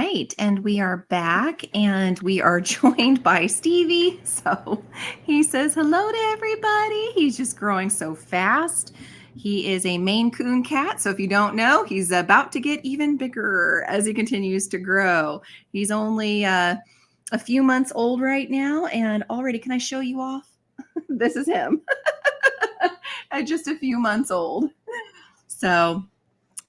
right. And we are back and we are joined by Stevie. So he says hello to everybody. He's just growing so fast. He is a Maine Coon cat. So if you don't know, he's about to get even bigger as he continues to grow. He's only a few months old right now. And already, can I show you off? This is him at just a few months old. So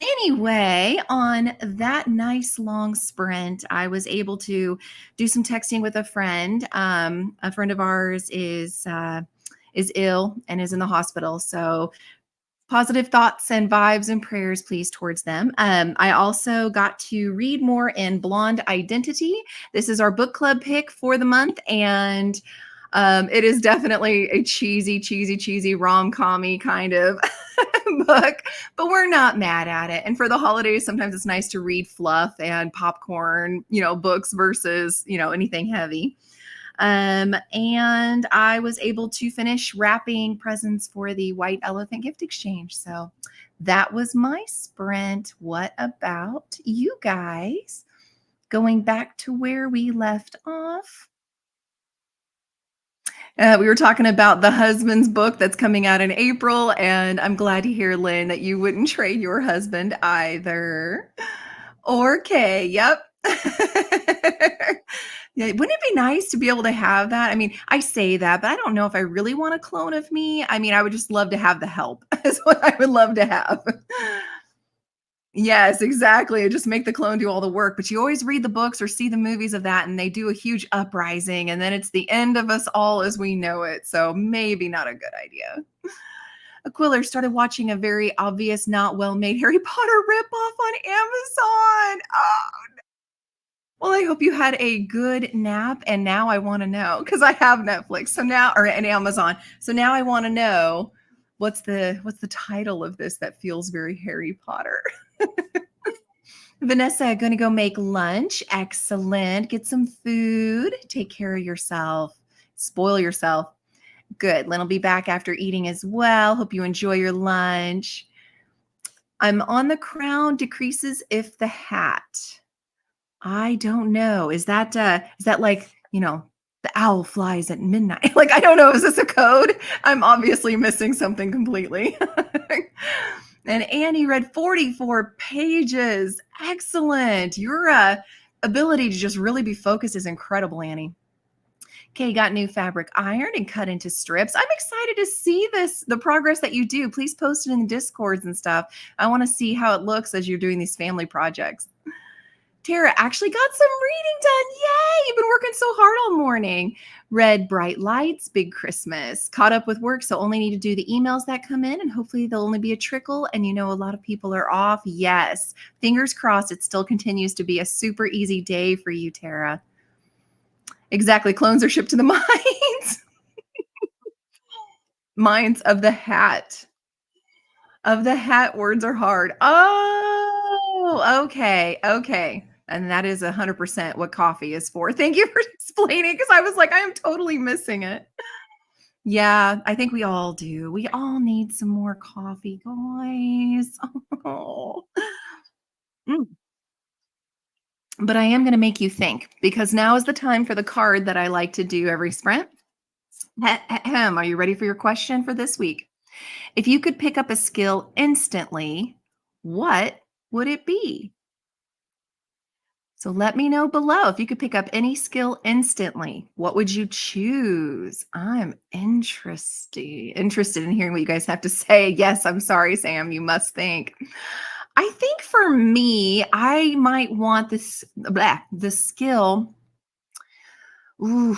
anyway, on that nice long sprint, I was able to do some texting with a friend. A friend of ours is ill and is in the hospital. So positive thoughts and vibes and prayers, please, towards them. I also got to read more in Blonde Identity. This is our book club pick for the month, and it is definitely a cheesy rom-com-y kind of book, but we're not mad at it. And for the holidays, sometimes it's nice to read fluff and popcorn, books versus, anything heavy. And I was able to finish wrapping presents for the White Elephant Gift Exchange. So that was my sprint. What about you guys? Going back to where we left off. We were talking about the husband's book that's coming out in April, and I'm glad to hear, Lynn, that you wouldn't trade your husband either. Or Kay, yep. Yeah, wouldn't it be nice to be able to have that? I mean, I say that, but I don't know if I really want a clone of me. I mean, I would just love to have the help, is what I would love to have. Yes, exactly. Just make the clone do all the work. But you always read the books or see the movies of that, and they do a huge uprising, and then it's the end of us all as we know it. So maybe not a good idea. Aquila started watching a very obvious, not well-made Harry Potter ripoff on Amazon. Oh, well, I hope you had a good nap, and now I want to know, because I have Netflix, so now, or an Amazon. So now I want to know what's the title of this that feels very Harry Potter. Vanessa, going to go make lunch. Excellent. Get some food. Take care of yourself. Spoil yourself. Good. Lynn will be back after eating as well. Hope you enjoy your lunch. I'm on the crown decreases if the hat. I don't know. Is that like, the owl flies at midnight? Like, I don't know. Is this a code? I'm obviously missing something completely. And Annie read 44 pages. Excellent. Your ability to just really be focused is incredible, Annie. Okay, got new fabric ironed and cut into strips. I'm excited to see the progress that you do. Please post it in the Discords and stuff. I want to see how it looks as you're doing these family projects. Tara actually got some reading done. Yay! You've been working so hard all morning. Read Bright Lights, Big Christmas. Caught up with work, so only need to do the emails that come in, and hopefully there'll only be a trickle, and a lot of people are off. Yes. Fingers crossed it still continues to be a super easy day for you, Tara. Exactly. Clones are shipped to the mines. Mines of the hat. Of the hat, words are hard. Oh, okay. Okay. And that is 100% what coffee is for. Thank you for explaining, because I was like, I am totally missing it. Yeah, I think we all do. We all need some more coffee, guys. Oh. Mm. But I am going to make you think, because now is the time for the card that I like to do every sprint. Are you ready for your question for this week? If you could pick up a skill instantly, what would it be? So let me know below. If you could pick up any skill instantly, what would you choose? I'm interested in hearing what you guys have to say. Yes, I'm sorry, Sam. You must think. I think for me, I might want the skill. Ooh,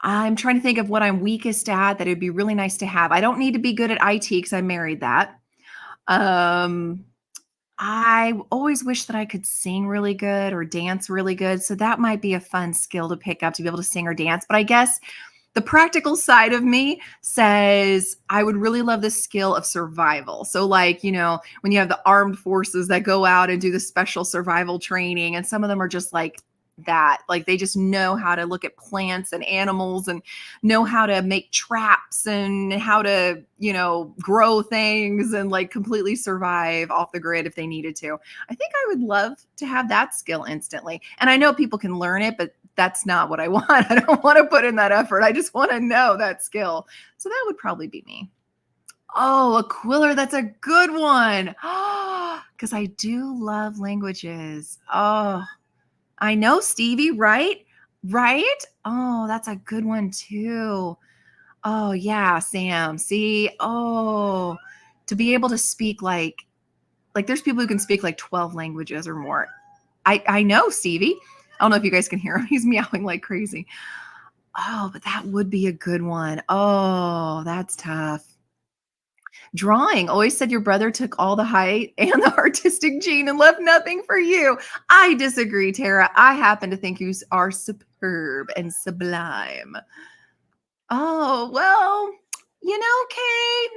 I'm trying to think of what I'm weakest at that it'd be really nice to have. I don't need to be good at IT because I married that. I always wish that I could sing really good or dance really good. So that might be a fun skill to pick up, to be able to sing or dance. But I guess the practical side of me says I would really love the skill of survival. So like, when you have the armed forces that go out and do the special survival training, and some of them are just like that. Like they just know how to look at plants and animals and know how to make traps and how to, grow things and like completely survive off the grid if they needed to. I think I would love to have that skill instantly. And I know people can learn it, but that's not what I want. I don't want to put in that effort. I just want to know that skill. So that would probably be me. Oh, a Quiller. That's a good one. Because I do love languages. Oh, I know, Stevie, right? Right? Oh, that's a good one too. Oh, yeah, Sam. See, to be able to speak like there's people who can speak like 12 languages or more. I know, Stevie. I don't know if you guys can hear him. He's meowing like crazy. Oh, but that would be a good one. Oh, that's tough. Drawing. Always said your brother took all the height and the artistic gene and left nothing for you. I disagree, Tara. I happen to think you are superb and sublime. Oh, well, Kay,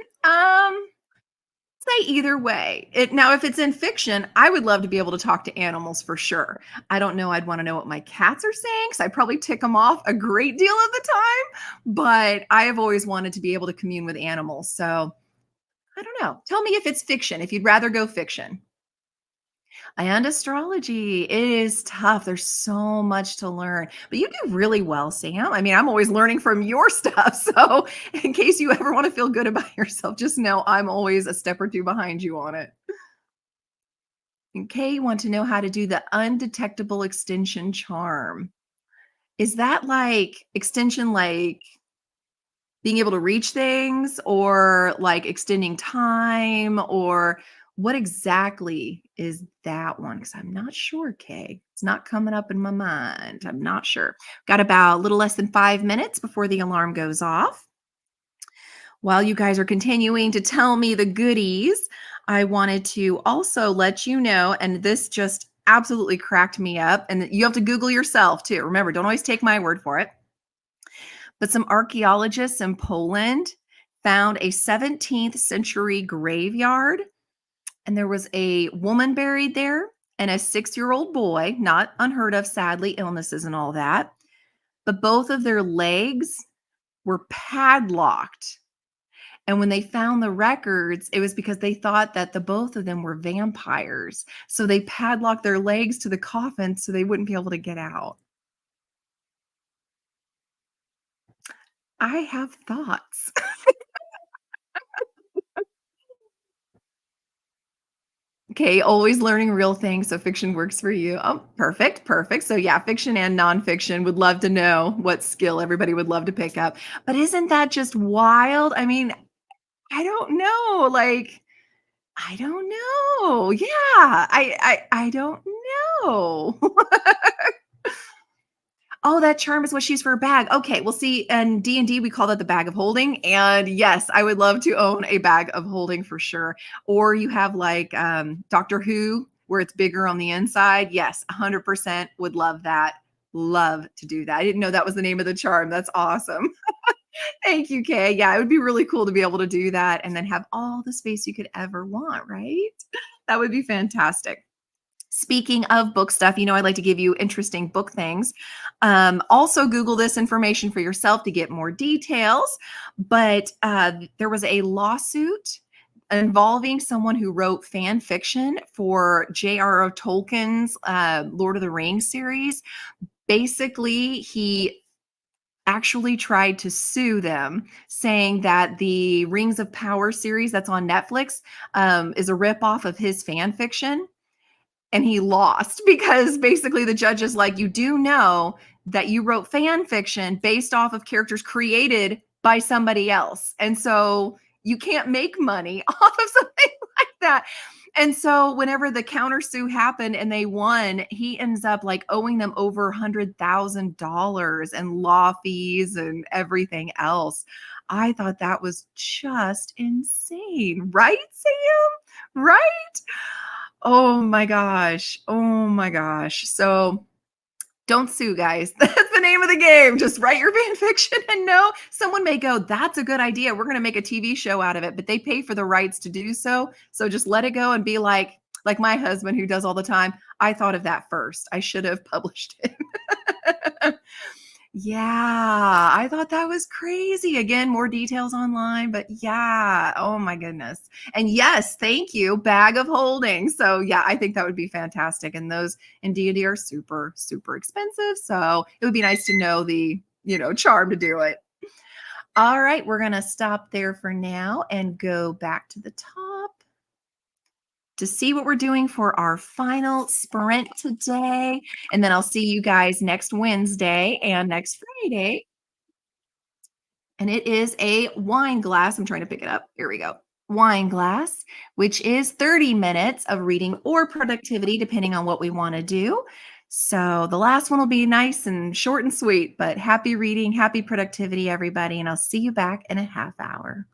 say either way. Now, if it's in fiction, I would love to be able to talk to animals for sure. I don't know. I'd want to know what my cats are saying because I probably tick them off a great deal of the time. But I have always wanted to be able to commune with animals. So I don't know. Tell me if it's fiction, if you'd rather go fiction. And astrology, it is tough. There's so much to learn, but you do really well, Sam. I mean, I'm always learning from your stuff. So, in case you ever want to feel good about yourself, just know I'm always a step or two behind you on it. Okay, you want to know how to do the undetectable extension charm. Is that like extension, like being able to reach things or like extending time or what exactly is that one? Because I'm not sure, Kay. It's not coming up in my mind. I'm not sure. Got about a little less than 5 minutes before the alarm goes off. While you guys are continuing to tell me the goodies, I wanted to also let you know, and this just absolutely cracked me up, and you have to Google yourself too. Remember, don't always take my word for it. But some archaeologists in Poland found a 17th century graveyard, and there was a woman buried there and a 6-year-old boy, not unheard of, sadly, illnesses and all that. But both of their legs were padlocked. And when they found the records, it was because they thought that the both of them were vampires. So they padlocked their legs to the coffin so they wouldn't be able to get out. I have thoughts. Okay, always learning real things. So fiction works for you. Oh, perfect, perfect. So yeah, fiction and nonfiction would love to know what skill everybody would love to pick up. But isn't that just wild? I mean, I don't know. Like, I don't know. Yeah, I don't know. Oh, that charm is what she's for a bag. Okay, well, see, and D&D, we call that the bag of holding. And yes, I would love to own a bag of holding for sure. Or you have like Doctor Who, where it's bigger on the inside. Yes, 100% would love that. Love to do that. I didn't know that was the name of the charm. That's awesome. Thank you, Kay. Yeah, it would be really cool to be able to do that and then have all the space you could ever want, right? That would be fantastic. Speaking of book stuff, I like to give you interesting book things. Also, Google this information for yourself to get more details. But there was a lawsuit involving someone who wrote fan fiction for J.R.R. Tolkien's Lord of the Rings series. Basically, he actually tried to sue them, saying that the Rings of Power series that's on Netflix is a ripoff of his fan fiction, and he lost because basically the judge is like, you do know that you wrote fan fiction based off of characters created by somebody else. And so you can't make money off of something like that. And so whenever the countersue happened and they won, he ends up like owing them over $100,000 and law fees and everything else. I thought that was just insane, right, Sam? Right? Oh my gosh. Oh my gosh. So don't sue, guys. That's the name of the game. Just write your fan fiction and know someone may go, that's a good idea. We're going to make a TV show out of it, but they pay for the rights to do so. So just let it go and be like my husband who does all the time. I thought of that first. I should have published it. Yeah, I thought that was crazy. Again, more details online, but yeah, oh my goodness. And yes, thank you, bag of holding. So yeah, I think that would be fantastic. And those in D&D are super, super expensive. So it would be nice to know the, charm to do it. All right, we're gonna stop there for now and go back to the top to see what we're doing for our final sprint today. And then I'll see you guys next Wednesday and next Friday. And it is a wine glass. I'm trying to pick it up. Here we go. Wine glass, which is 30 minutes of reading or productivity, depending on what we want to do. So the last one will be nice and short and sweet, but happy reading, happy productivity, everybody. And I'll see you back in a half hour.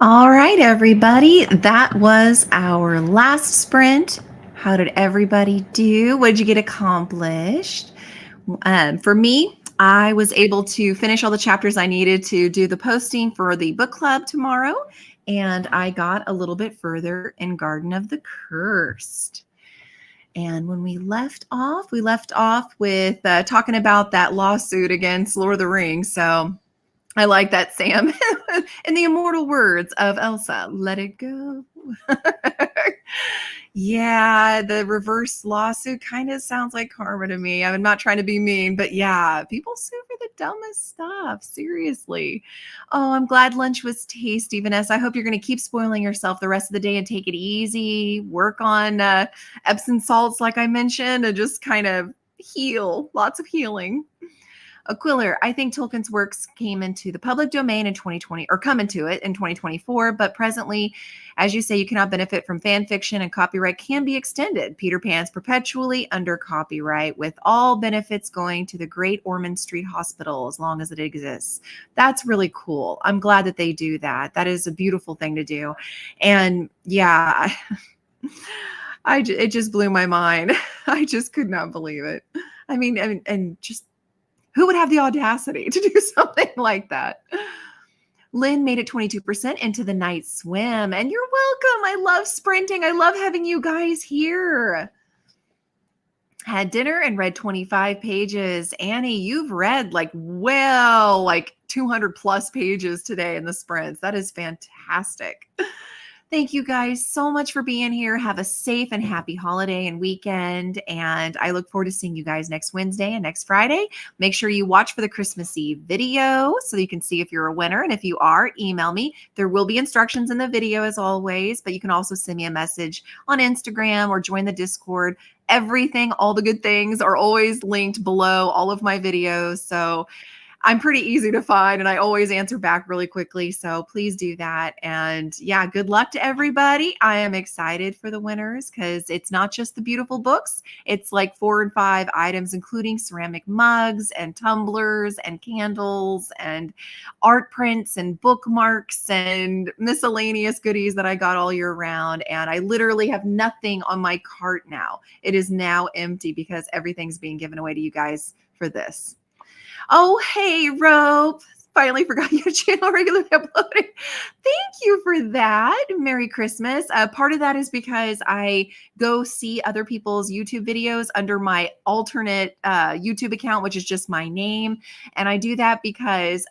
All right, everybody. That was our last sprint. How did everybody do? What did you get accomplished? For me, I was able to finish all the chapters I needed to do the posting for the book club tomorrow, and I got a little bit further in Garden of the Cursed. And when we left off with talking about that lawsuit against Lord of the Rings. So I like that, Sam. In the immortal words of Elsa, let it go. Yeah, the reverse lawsuit kind of sounds like karma to me. I'm not trying to be mean, but yeah, people sue for the dumbest stuff. Seriously. Oh, I'm glad lunch was tasty, Vanessa. I hope you're going to keep spoiling yourself the rest of the day and take it easy. Work on Epsom salts, like I mentioned, and just kind of heal. Lots of healing. Aquiller, I think Tolkien's works came into the public domain in 2020 or come into it in 2024, but presently, as you say, you cannot benefit from fan fiction and copyright can be extended. Peter Pan's perpetually under copyright with all benefits going to the Great Ormond Street Hospital as long as it exists. That's really cool. I'm glad that they do that. That is a beautiful thing to do. And yeah, it just blew my mind. I just could not believe it. I mean, and just who would have the audacity to do something like that? Lynn made it 22% into the night swim. And you're welcome. I love sprinting. I love having you guys here. Had dinner and read 25 pages. Annie, you've read like 200 plus pages today in the sprints. That is fantastic. Thank you guys so much for being here. Have a safe and happy holiday and weekend. And I look forward to seeing you guys next Wednesday and next Friday. Make sure you watch for the Christmas Eve video so you can see if you're a winner. And if you are, email me. There will be instructions in the video as always, but you can also send me a message on Instagram or join the Discord. Everything, all the good things are always linked below all of my videos. So I'm pretty easy to find and I always answer back really quickly. So please do that. And yeah, good luck to everybody. I am excited for the winners because it's not just the beautiful books. It's like 4 and 5 items, including ceramic mugs and tumblers and candles and art prints and bookmarks and miscellaneous goodies that I got all year round. And I literally have nothing on my cart now. It is now empty because everything's being given away to you guys for this. Oh, hey, Rope. Finally forgot your channel regularly uploading. Thank you for that. Merry Christmas. Part of that is because I go see other people's YouTube videos under my alternate YouTube account, which is just my name. And I do that because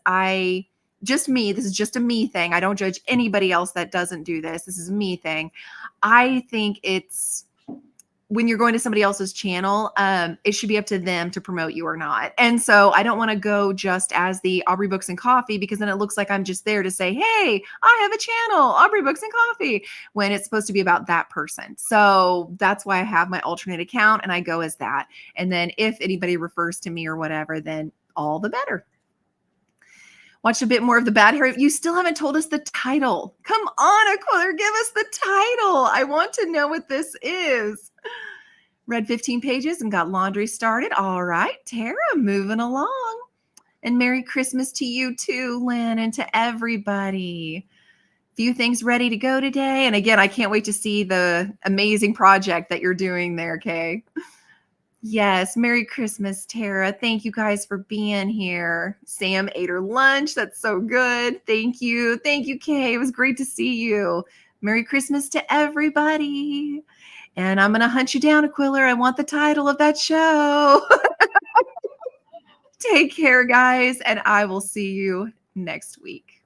this is just a me thing. I don't judge anybody else that doesn't do this. This is a me thing. I think it's when you're going to somebody else's channel, it should be up to them to promote you or not. And so I don't want to go just as the Aubrey Books and Coffee because then it looks like I'm just there to say, hey, I have a channel, Aubrey Books and Coffee, when it's supposed to be about that person. So that's why I have my alternate account and I go as that. And then if anybody refers to me or whatever, then all the better. Watch a bit more of the Bad Harry. You still haven't told us the title. Come on, Aquiller, give us the title. I want to know what this is. Read 15 pages and got laundry started. All right, Tara, moving along. And Merry Christmas to you too, Lynn, and to everybody. Few things ready to go today. And again, I can't wait to see the amazing project that you're doing there, Kay. Yes, Merry Christmas, Tara. Thank you guys for being here. Sam ate her lunch. That's so good. Thank you. Thank you, Kay. It was great to see you. Merry Christmas to everybody. And I'm going to hunt you down, Aquiller. I want the title of that show. Take care, guys, and I will see you next week.